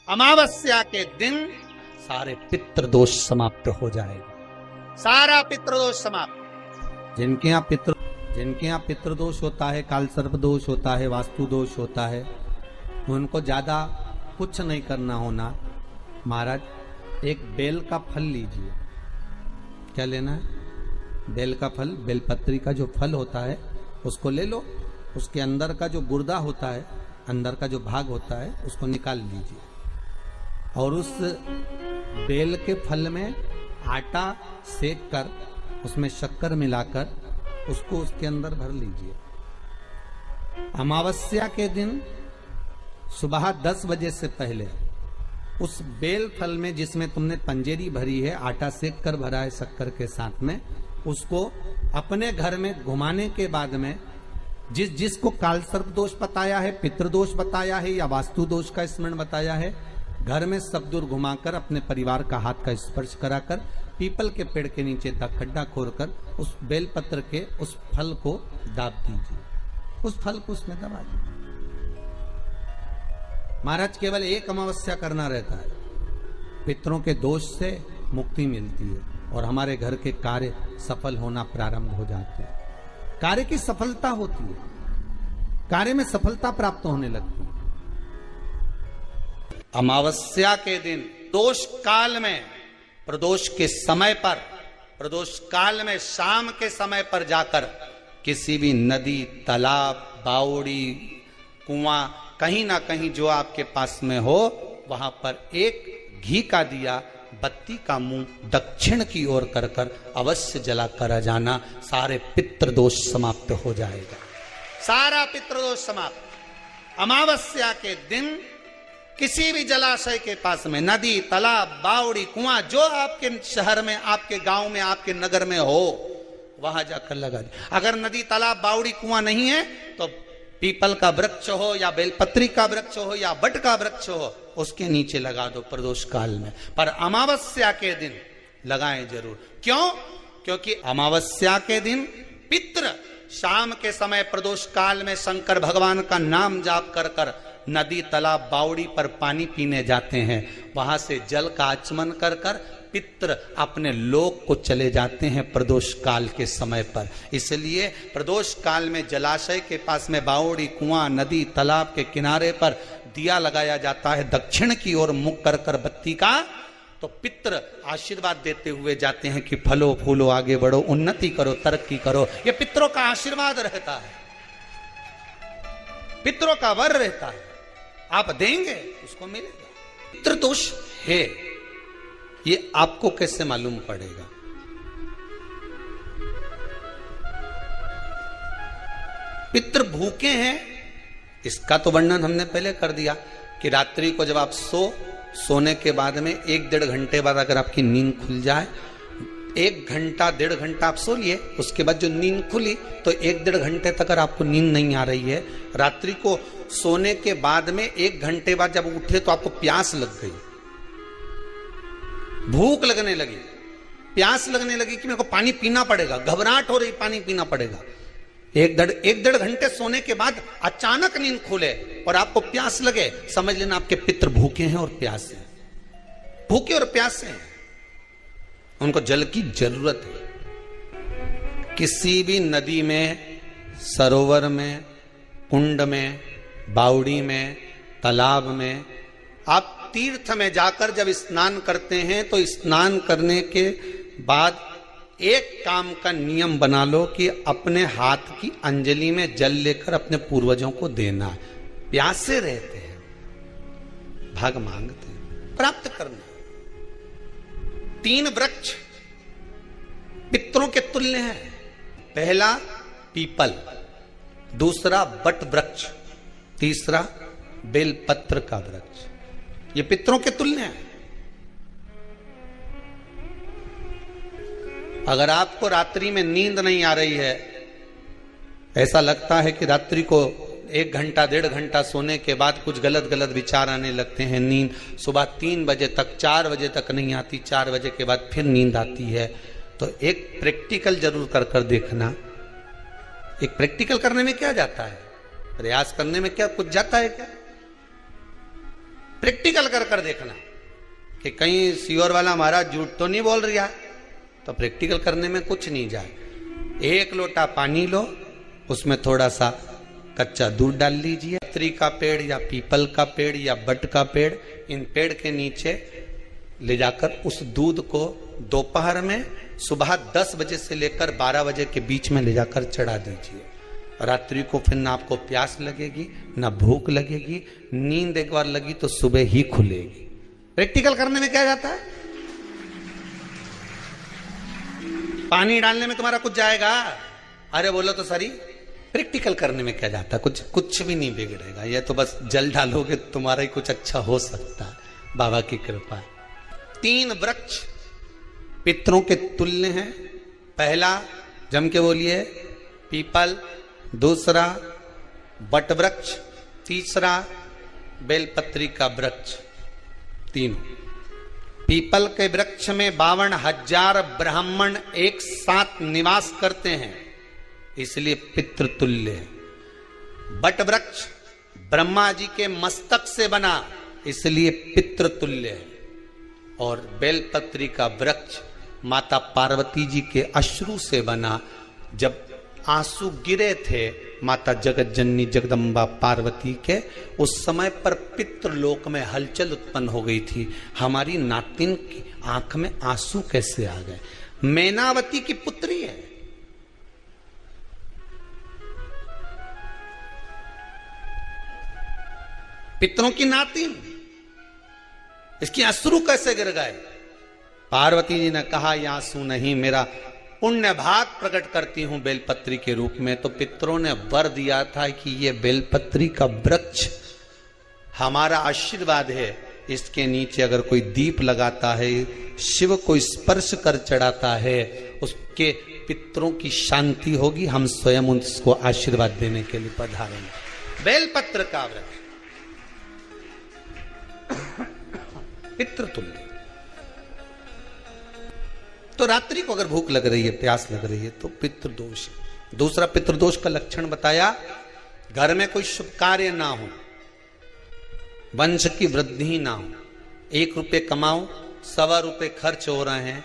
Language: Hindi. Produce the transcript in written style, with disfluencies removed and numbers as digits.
अमावस्या के दिन सारे पितृदोष समाप्त हो जाएगा, सारा पितृदोष समाप्त। जिनके यहाँ पितृदोष होता है, काल सर्प दोष होता है, वास्तु दोष होता है, उनको ज्यादा कुछ नहीं करना होना। महाराज एक बेल का फल लीजिए। क्या लेना है? बेल का फल, बेलपत्री का जो फल होता है उसको ले लो। उसके अंदर का जो गुर्दा होता है, अंदर का जो भाग होता है, उसको निकाल लीजिए और उस बेल के फल में आटा सेक कर उसमें शक्कर मिलाकर उसको उसके अंदर भर लीजिए। अमावस्या के दिन सुबह 10 बजे से पहले उस बेल फल में जिसमें तुमने पंजेरी भरी है, आटा सेक कर भरा है शक्कर के साथ में, उसको अपने घर में घुमाने के बाद में जिसको काल सर्प दोष बताया है, पितृदोष बताया है या वास्तु दोष का स्मरण बताया है, घर में सब दूर घुमाकर अपने परिवार का हाथ का स्पर्श कराकर पीपल के पेड़ के नीचे खड्डा खोदकर उस बेलपत्र के उस फल को दाब दीजिए। उस फल को उसमें दबा दीजिए। महाराज केवल एक अमावस्या करना रहता है, पितरों के दोष से मुक्ति मिलती है और हमारे घर के कार्य सफल होना प्रारंभ हो जाते हैं। कार्य की सफलता होती है, कार्य में सफलता प्राप्त होने लगती है। अमावस्या के दिन दोष काल में, प्रदोष के समय पर, प्रदोष काल में शाम के समय पर जाकर किसी भी नदी, तालाब, बावड़ी, कुआं, कहीं ना कहीं जो आपके पास में हो, वहां पर एक घी का दिया, बत्ती का मुंह दक्षिण की ओर कर कर अवश्य जला कर जाना। सारे पितृदोष समाप्त हो जाएगा, सारा पितृदोष समाप्त। अमावस्या के दिन किसी भी जलाशय के पास में, नदी, तालाब, बावड़ी, कुआं, जो आपके शहर में, आपके गांव में, आपके नगर में हो, वहां जाकर लगा दे। अगर नदी, तालाब, बावड़ी, कुआं नहीं है तो पीपल का वृक्ष हो या बेलपत्री का वृक्ष हो या बट का वृक्ष हो, उसके नीचे लगा दो प्रदोष काल में। पर अमावस्या के दिन लगाएं जरूर। क्यों? क्योंकि अमावस्या के दिन पितृ शाम के समय प्रदोष काल में शंकर भगवान का नाम जाप कर कर नदी, तालाब, बावड़ी पर पानी पीने जाते हैं। वहां से जल का आचमन कर कर पितृ अपने लोक को चले जाते हैं प्रदोष काल के समय पर। इसलिए प्रदोष काल में जलाशय के पास में, बावड़ी, कुआं, नदी, तालाब के किनारे पर दिया लगाया जाता है दक्षिण की ओर मुख कर कर बत्ती का। तो पितृ आशीर्वाद देते हुए जाते हैं कि फलो फूलो, आगे बढ़ो, उन्नति करो, तरक्की करो। ये पितरों का आशीर्वाद रहता है, पितरों का वर रहता है। आप देंगे उसको मिलेगा। पितृदोष है, ये आपको कैसे मालूम पड़ेगा? पितृ भूखे हैं, इसका तो वर्णन हमने पहले कर दिया कि रात्रि को जब आप सोने के बाद में 1-1.5 घंटे बाद अगर आपकी नींद खुल जाए, 1 घंटा 1.5 घंटा आप सो लिए, उसके बाद जो नींद खुली तो 1-1.5 घंटे तक अगर आपको नींद नहीं आ रही है, रात्रि को सोने के बाद में 1 घंटे बाद जब उठे तो आपको प्यास लग गई, भूख लगने लगी, प्यास लगने लगी कि मेरे को पानी पीना पड़ेगा, घबराहट हो रही, पानी पीना पड़ेगा। 1-1.5 घंटे सोने के बाद अचानक नींद खुले और आपको प्यास लगे, समझ लेना आपके पितृ भूखे हैं और प्यासे हैं, भूखे और प्यासे हैं, उनको जल की जरूरत है। किसी भी नदी में, सरोवर में, कुंड में, बावड़ी में, तालाब में, आप तीर्थ में जाकर जब स्नान करते हैं तो स्नान करने के बाद एक काम का नियम बना लो कि अपने हाथ की अंजलि में जल लेकर अपने पूर्वजों को देना है। प्यासे रहते हैं, भाग मांगते हैं, प्राप्त करना। 3 वृक्ष पितरों के तुल्य हैं। पहला पीपल, दूसरा बट वृक्ष, तीसरा बेलपत्र का वृक्ष। ये पितरों के तुल्य हैं। अगर आपको रात्रि में नींद नहीं आ रही है, ऐसा लगता है कि रात्रि को 1 घंटा 1.5 घंटा सोने के बाद कुछ गलत गलत विचार आने लगते हैं, नींद सुबह 3 बजे तक, 4 बजे तक नहीं आती, 4 बजे के बाद फिर नींद आती है, तो एक प्रैक्टिकल जरूर कर कर देखना। एक प्रैक्टिकल करने में क्या जाता है, प्रयास करने में क्या कुछ जाता है क्या? प्रैक्टिकल कर कर देखना कि कहीं सीओर वाला महाराज झूठ तो नहीं बोल रहा, तो प्रैक्टिकल करने में कुछ नहीं जाए। 1 लोटा पानी लो, उसमें थोड़ा सा कच्चा दूध डाल लीजिए। पत्री का पेड़ या पीपल का पेड़ या बट का पेड़, इन पेड़ के नीचे ले जाकर उस दूध को दोपहर में सुबह 10 बजे से लेकर 12 बजे के बीच में ले जाकर चढ़ा दीजिए। रात्रि को फिर ना आपको प्यास लगेगी ना भूख लगेगी, नींद एक बार लगी तो सुबह ही खुलेगी। प्रैक्टिकल करने में क्या जाता है? पानी डालने में तुम्हारा कुछ जाएगा? अरे बोलो तो सरी, प्रैक्टिकल करने में क्या जाता है? कुछ भी नहीं बिगड़ेगा। ये तो बस जल डालोगे तुम्हारा ही कुछ अच्छा हो सकता है, बाबा की कृपा। 3 वृक्ष पितरों के तुल्य हैं। पहला जम के बोलिए पीपल, दूसरा बट वृक्ष, तीसरा बेलपत्री का वृक्ष। तीनों पीपल के वृक्ष में 52,000 ब्राह्मण एक साथ निवास करते हैं, इसलिए पितृतुल्य है। बट वृक्ष ब्रह्मा जी के मस्तक से बना, इसलिए पितृतुल्य है। और बेलपत्री का वृक्ष माता पार्वती जी के अश्रु से बना। जब आंसू गिरे थे माता जगत जननी जगदम्बा पार्वती के, उस समय पर पितृलोक में हलचल उत्पन्न हो गई थी। हमारी नातिन की आंख में आंसू कैसे आ गए? मैनावती की पुत्री है। पितरों की नातिन, इसकी अश्रु कैसे गिर गए? पार्वती जी ने कहा ये आंसू नहीं, मेरा पुण्य भाग प्रकट करती हूं बेलपत्री के रूप में। तो पितरों ने वर दिया था कि ये बेलपत्री का वृक्ष हमारा आशीर्वाद है, इसके नीचे अगर कोई दीप लगाता है, शिव को स्पर्श कर चढ़ाता है, उसके पितरों की शांति होगी। हम स्वयं उसको आशीर्वाद देने के लिए पधारेंगे। बेलपत्र का वृक्ष पितृतुल्य। तो रात्रि को अगर भूख लग रही है, प्यास लग रही है, तो पितृदोष। दूसरा पितृदोष का लक्षण बताया, घर में कोई शुभ कार्य ना हो, वंश की वृद्धि ना हो। 1 रुपये कमाओ, 1.25 रुपये खर्च हो रहे हैं,